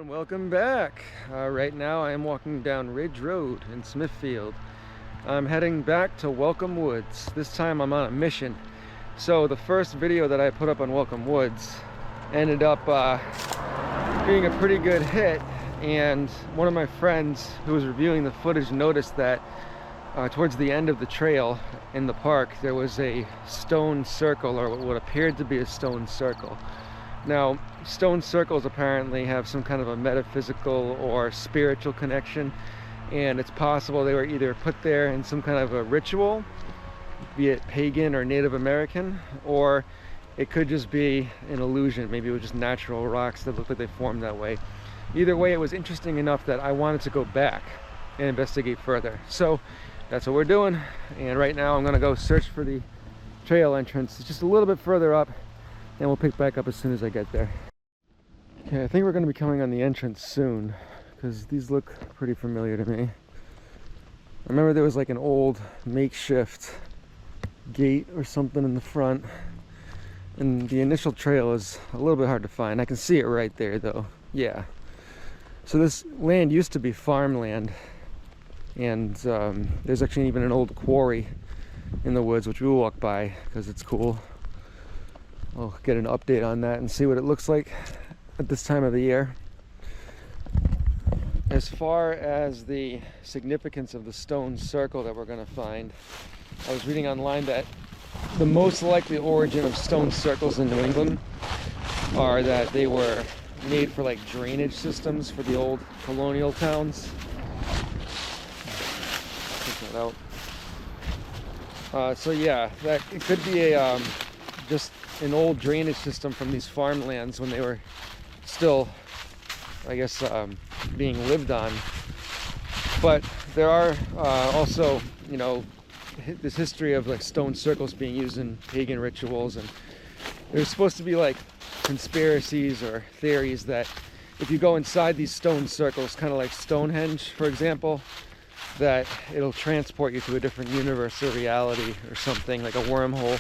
everyone, welcome back. Right now I am walking down Ridge Road in Smithfield. I'm heading back to Welcome Woods. This time I'm on a mission. So the first video that I put up on Welcome Woods ended up being a pretty good hit, and one of my friends who was reviewing the footage noticed that towards the end of the trail in the park there was a stone circle, or what appeared to be a stone circle. Now, stone circles apparently have some kind of a metaphysical or spiritual connection, and it's possible they were either put there in some kind of a ritual, be it pagan or Native American, or it could just be an illusion. Maybe it was just natural rocks that looked like they formed that way. Either way, it was interesting enough that I wanted to go back and investigate further. So that's what we're doing, and right now I'm going to go search for the trail entrance. It's just a little bit further up, and we'll pick back up as soon as I get there. Okay, I think we're going to be coming on the entrance soon, because these look pretty familiar to me. I remember there was like an old makeshift gate or something in the front, and the initial trail is a little bit hard to find. I can see it right there though. Yeah. So this land used to be farmland, and there's actually even an old quarry in the woods, which we'll walk by because it's cool. I'll get an update on that and see what it looks like at this time of the year. As far as the significance of the stone circle that we're going to find, I was reading online that the most likely origin of stone circles in New England are that they were made for like drainage systems for the old colonial towns. Check that out. So yeah, that it could be a just an old drainage system from these farmlands when they were still, I guess, being lived on. But there are also, you know, this history of like stone circles being used in pagan rituals, and there's supposed to be like conspiracies or theories that if you go inside these stone circles, kind of like Stonehenge, for example, that it'll transport you to a different universe or reality or something, like a wormhole.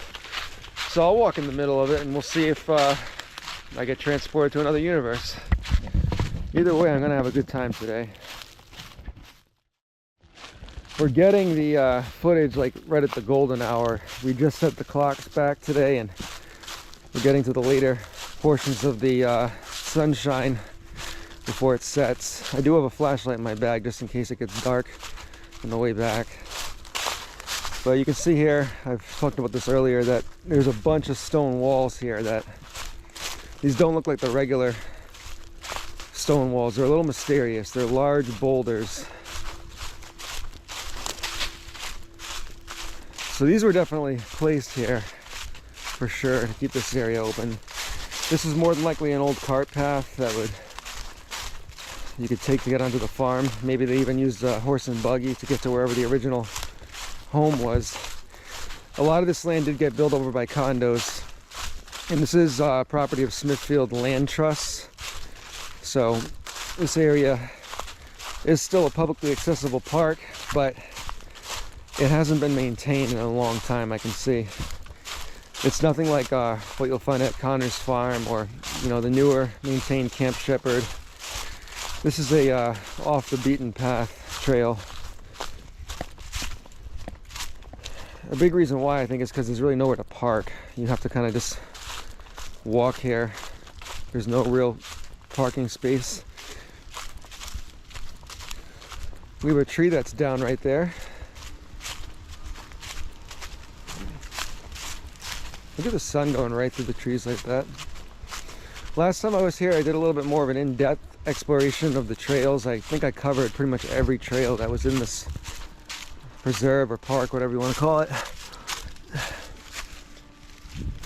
So I'll walk in the middle of it and we'll see if I get transported to another universe. Either way, I'm gonna have a good time today. We're getting the footage like right at the golden hour. We just set the clocks back today, and we're getting to the later portions of the sunshine before it sets. I do have a flashlight in my bag just in case it gets dark on the way back. But you can see here, I've talked about this earlier, that there's a bunch of stone walls here. That these don't look like the regular stone walls. They're a little mysterious. They're large boulders. So these were definitely placed here for sure to keep this area open. This is more than likely an old cart path that you could take to get onto the farm. Maybe they even used a horse and buggy to get to wherever the original home was. A lot of this land did get built over by condos, and this is property of Smithfield Land Trust. So this area is still a publicly accessible park, but it hasn't been maintained in a long time. I can see it's nothing like what you'll find at Connor's Farm, or you know, the newer maintained Camp Shepherd. This is a off the beaten path trail. A big reason why, I think, is because there's really nowhere to park. You have to kind of just walk here. There's no real parking space. We have a tree that's down right there. Look at the sun going right through the trees like that. Last time I was here, I did a little bit more of an in-depth exploration of the trails. I think I covered pretty much every trail that was in this preserve or park, whatever you want to call it.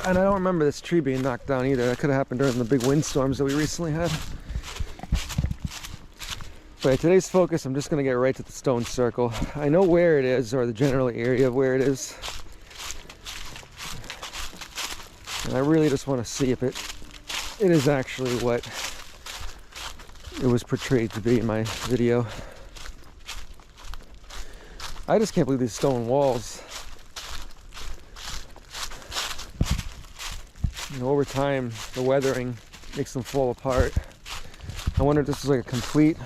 And I don't remember this tree being knocked down either. That could have happened during the big windstorms that we recently had. But today's focus, I'm just going to get right to the stone circle. I know where it is, or the general area of where it is. And I really just want to see if it is actually what it was portrayed to be in my video. I just can't believe these stone walls. You know, over time, the weathering makes them fall apart. I wonder if this was like a complete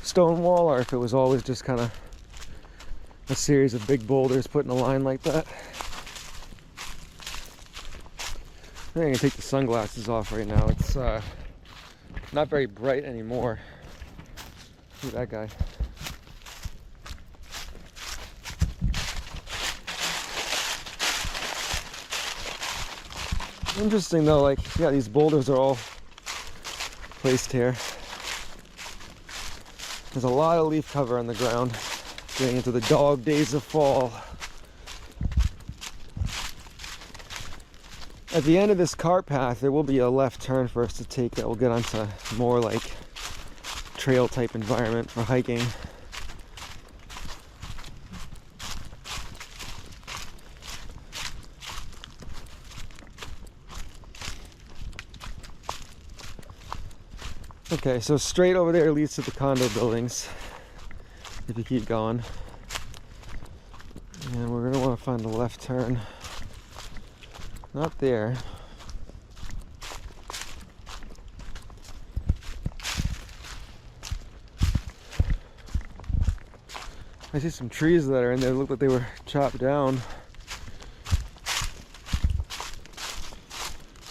stone wall or if it was always just kind of a series of big boulders put in a line like that. I think I can take the sunglasses off right now. It's not very bright anymore. Look at that guy. Interesting though, like, yeah, these boulders are all placed here. There's a lot of leaf cover on the ground, getting into the dog days of fall. At the end of this cart path, there will be a left turn for us to take that will get onto more like trail type environment for hiking. Okay, so straight over there leads to the condo buildings, if you keep going. And we're gonna wanna find the left turn. Not there. I see some trees that are in there that look like they were chopped down.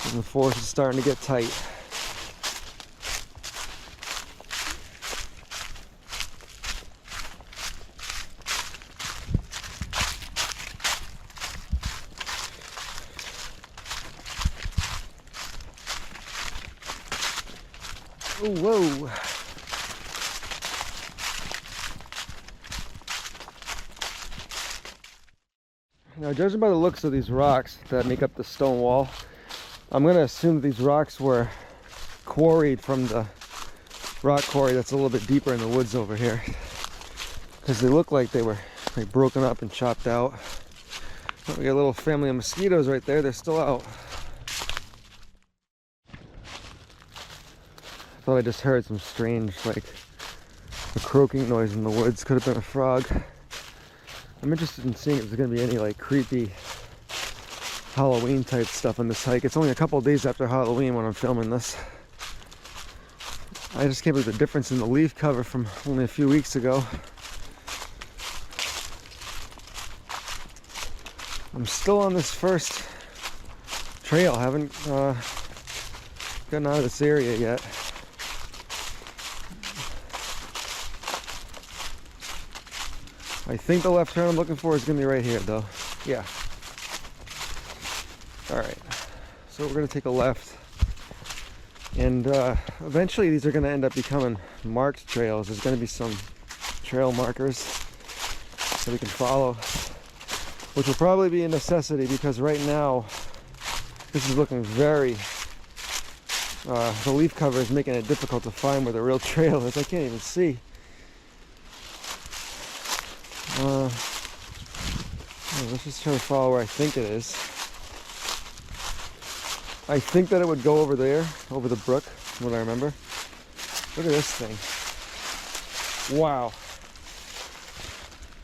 And the forest is starting to get tight. Oh, whoa. Now, judging by the looks of these rocks that make up the stone wall, I'm going to assume that these rocks were quarried from the rock quarry that's a little bit deeper in the woods over here. Because they look like they were like broken up and chopped out. Oh, we got a little family of mosquitoes right there. They're still out. I thought I just heard some strange, like, a croaking noise in the woods. Could have been a frog. I'm interested in seeing if there's going to be any, like, creepy Halloween type stuff on this hike. It's only a couple of days after Halloween when I'm filming this. I just can't believe the difference in the leaf cover from only a few weeks ago. I'm still on this first trail. I haven't gotten out of this area yet. I think the left turn I'm looking for is going to be right here, though. Yeah. Alright. So we're going to take a left. And eventually these are going to end up becoming marked trails. There's going to be some trail markers that we can follow, which will probably be a necessity because right now this is looking very... the leaf cover is making it difficult to find where the real trail is. I can't even see. Let's just try to follow where I think it is. I think that it would go over there, over the brook, from what I remember. Look at this thing. Wow.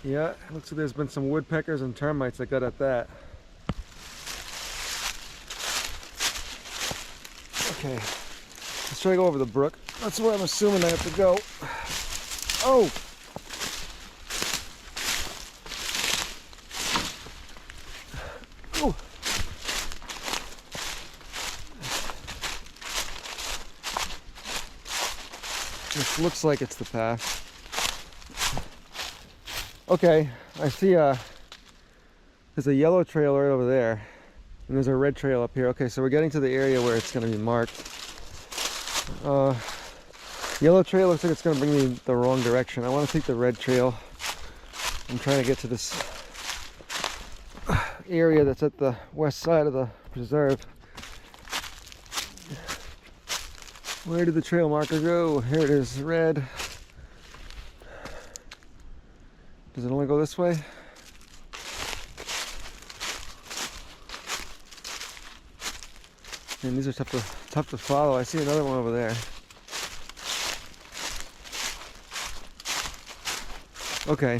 Yeah, it looks like there's been some woodpeckers and termites that got at that. Okay, let's try to go over the brook. That's where I'm assuming I have to go. Oh! Ooh. This looks like it's the path. Okay, I see there's a yellow trail right over there, and there's a red trail up here. Okay, so we're getting to the area where it's going to be marked. Yellow trail looks like it's going to bring me the wrong direction. I want to take the red trail. I'm trying to get to this area that's at the west side of the preserve. Where did the trail marker go? Here it is, red. Does it only go this way? And these are tough to follow. I see another one over there. Okay.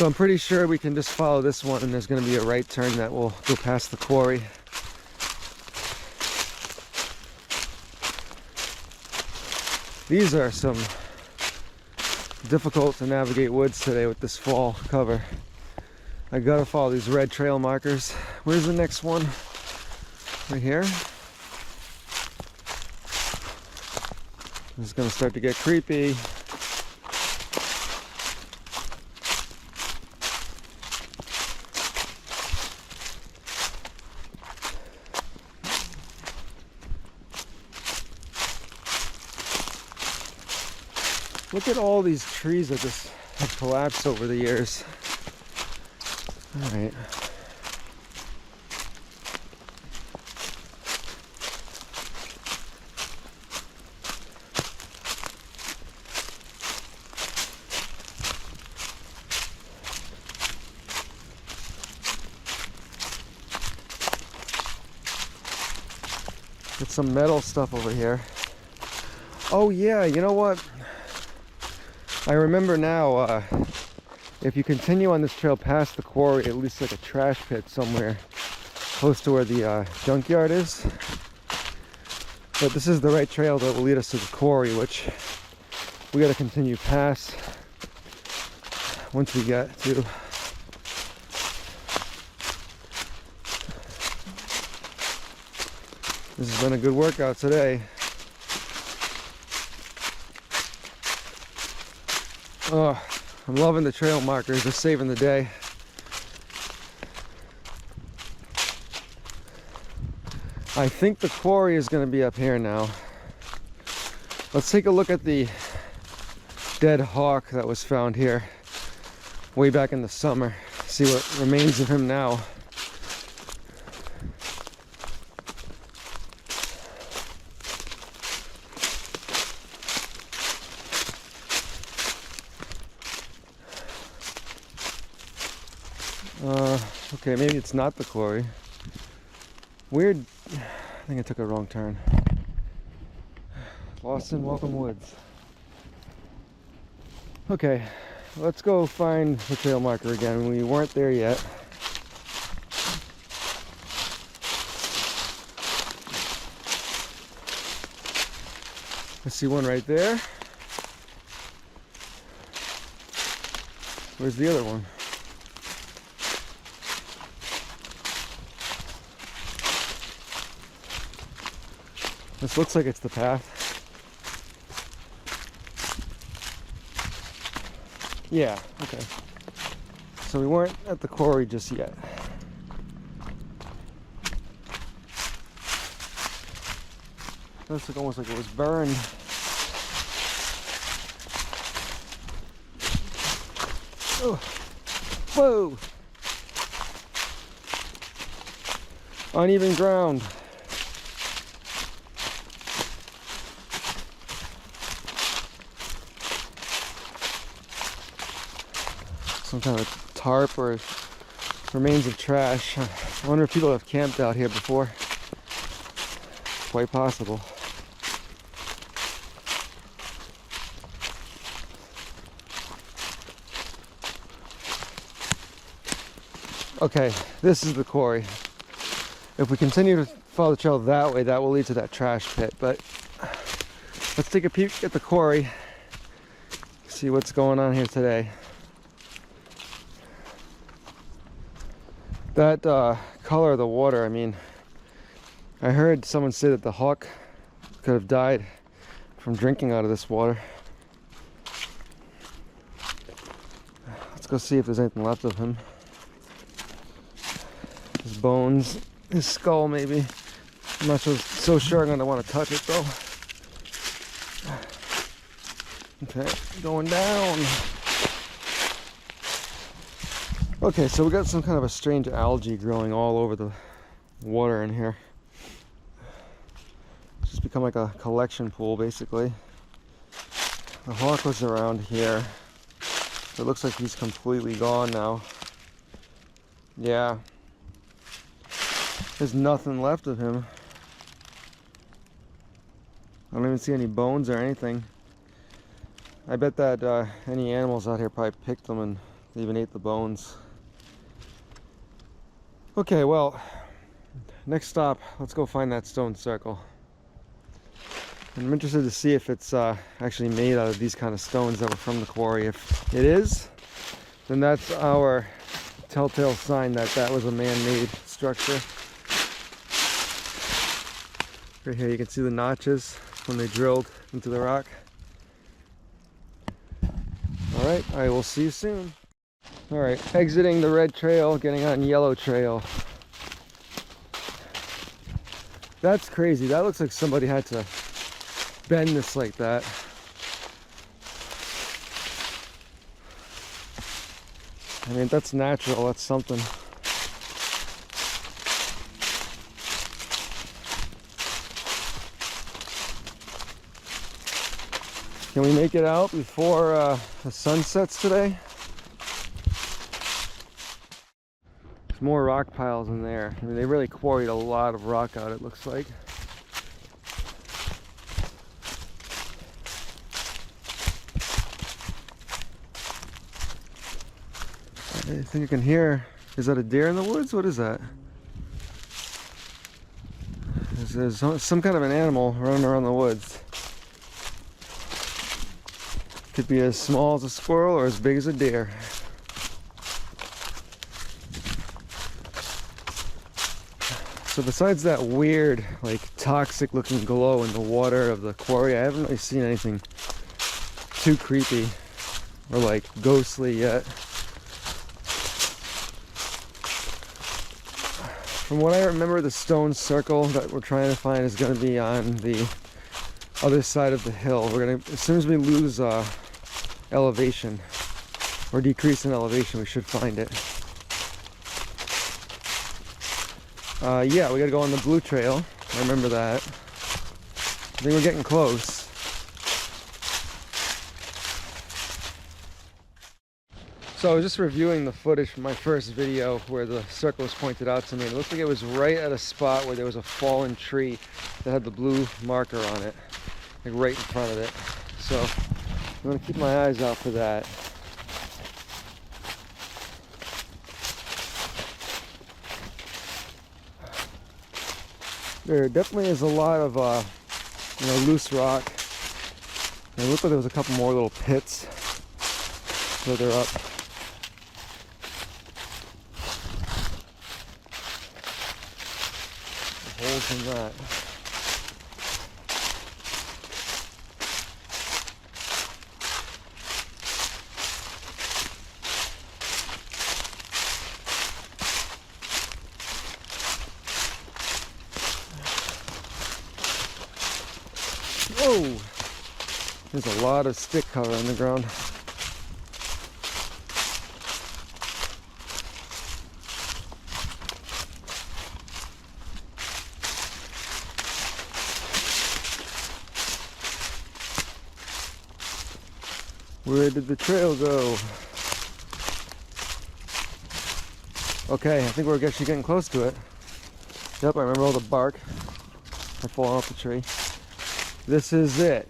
So I'm pretty sure we can just follow this one and there's going to be a right turn that will go past the quarry. These are some difficult to navigate woods today with this fall cover. I gotta follow these red trail markers. Where's the next one? Right here. This is gonna start to get creepy. Look at all these trees that just have collapsed over the years. All right. Get some metal stuff over here. Oh yeah, you know what? I remember now, if you continue on this trail past the quarry, at least like a trash pit somewhere close to where the junkyard is. But this is the right trail that will lead us to the quarry, which we got to continue past once we get to. This has been a good workout today. Oh, I'm loving the trail markers, they're saving the day. I think the quarry is going to be up here now. Let's take a look at the dead hawk that was found here way back in the summer. See what remains of him now. Okay, maybe it's not the quarry. Weird. I think I took a wrong turn. Lost in Welcome Woods. Okay, let's go find the trail marker again. We weren't there yet. I see one right there. Where's the other one? This looks like it's the path. Yeah, okay. So we weren't at the quarry just yet. Looks like almost like it was burned. Oh, whoa! Uneven ground. Some kind of tarp or remains of trash. I wonder if people have camped out here before. Quite possible. Okay, this is the quarry. If we continue to follow the trail that way, that will lead to that trash pit. But let's take a peek at the quarry, see what's going on here today. That color of the water, I mean, I heard someone say that the hawk could have died from drinking out of this water. Let's go see if there's anything left of him. His bones, his skull maybe. I'm not so sure I'm going to want to touch it though. Okay, going down. Okay, so we got some kind of a strange algae growing all over the water in here. It's just become like a collection pool basically. The hawk was around here. It looks like he's completely gone now. Yeah. There's nothing left of him. I don't even see any bones or anything. I bet that any animals out here probably picked them and They even ate the bones. Okay, well, next stop, let's go find that stone circle. I'm interested to see if it's actually made out of these kind of stones that were from the quarry. If it is, then that's our telltale sign that that was a man-made structure. Right here you can see the notches when they drilled into the rock. Alright, I will see you soon. Alright, exiting the red trail, getting on yellow trail. That's crazy. That looks like somebody had to bend this like that. I mean, that's natural. That's something. Can we make it out before the sun sets today? There's more rock piles in there. I mean, they really quarried a lot of rock out, it looks like. I think you can hear, is that a deer in the woods? What is that? There's some kind of an animal running around the woods. Could be as small as a squirrel or as big as a deer. So besides that weird, like toxic looking glow in the water of the quarry, I haven't really seen anything too creepy or like ghostly yet. From what I remember, the stone circle that we're trying to find is going to be on the other side of the hill. We're going to, as soon as we lose elevation or decrease in elevation, we should find it. Yeah, we got to go on the blue trail. I remember that. I think we're getting close. So I was just reviewing the footage from my first video where the circle was pointed out to me. It looked like it was right at a spot where there was a fallen tree that had the blue marker on it, like right in front of it. So I'm gonna keep my eyes out for that. There definitely is a lot of loose rock. And it looked like there was a couple more little pits further up. Holes in that. Whoa! There's a lot of stick cover on the ground. Where did the trail go? Okay, I think we're actually getting close to it. Yep, I remember all the bark had fallen off the tree. This is it.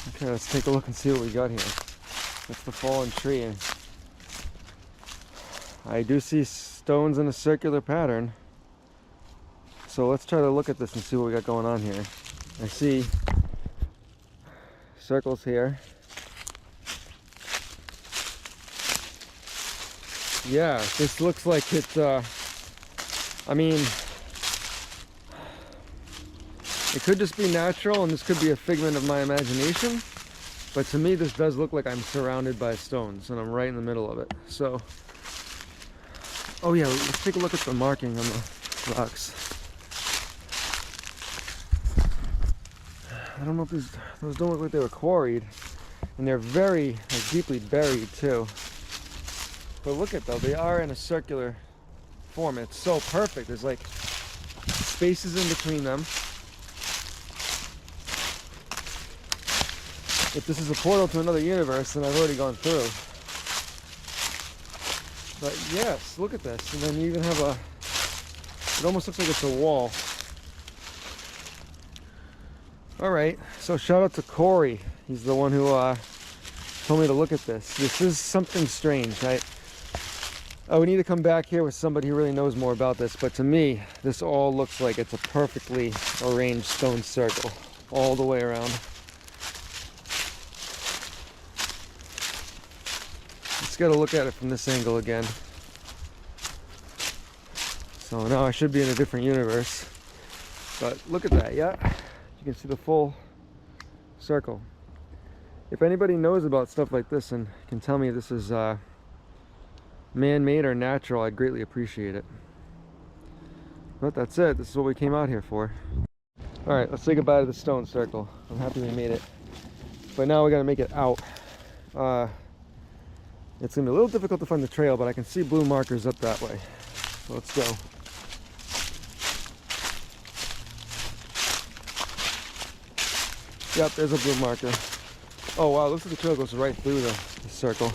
Okay, let's take a look and see what we got here. That's the fallen tree. And I do see stones in a circular pattern. So let's try to look at this and see what we got going on here. I see circles here. Yeah, this looks like it's, I mean, it could just be natural and this could be a figment of my imagination, but to me this does look like I'm surrounded by stones and I'm right in the middle of it. So, oh yeah, let's take a look at the marking on the rocks. I don't know if those don't look like they were quarried, and they're very like, deeply buried too. But look at though, they are in a circular form. It's so perfect. There's like spaces in between them. If this is a portal to another universe, then I've already gone through. But yes, look at this. And then you even have it almost looks like it's a wall. All right, so shout out to Corey. He's the one who told me to look at this. This is something strange. I would need to come back here with somebody who really knows more about this, but to me, this all looks like it's a perfectly arranged stone circle all the way around. Let's get a look at it from this angle again. So now I should be in a different universe, but look at that. Yeah, you can see the full circle. If anybody knows about stuff like this and can tell me this is man-made or natural, I'd greatly appreciate it. But that's it. This is what we came out here for. All right, let's say goodbye to the stone circle. I'm happy we made it, but now we got to make it out. It's gonna be a little difficult to find the trail, but I can see blue markers up that way. So let's go. Yep, there's a blue marker. Oh wow, looks like the trail goes right through the circle.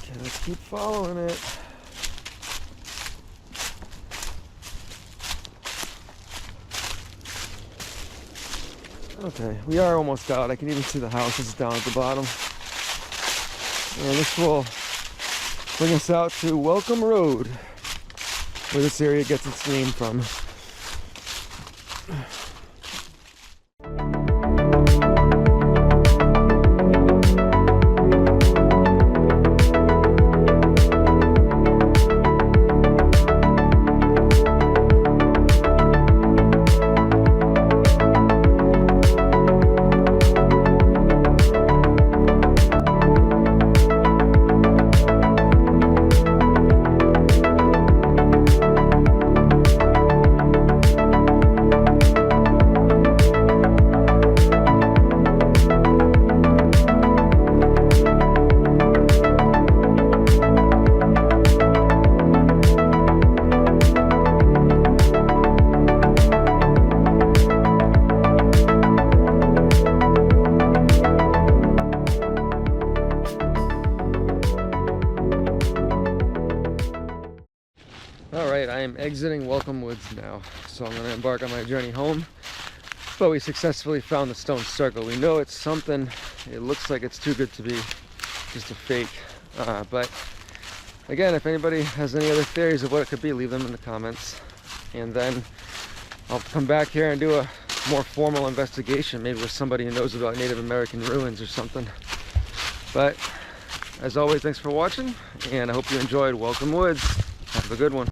Okay, let's keep following it. Okay, we are almost out. I can even see the houses down at the bottom. And this will bring us out to Welcome Road, where this area gets its name from. Alright, I am exiting Welcome Woods now, so I'm going to embark on my journey home. But we successfully found the stone circle. We know it's something. It looks like it's too good to be just a fake. But again, if anybody has any other theories of what it could be, leave them in the comments. And then I'll come back here and do a more formal investigation, maybe with somebody who knows about Native American ruins or something. But as always, thanks for watching, and I hope you enjoyed Welcome Woods. Have a good one.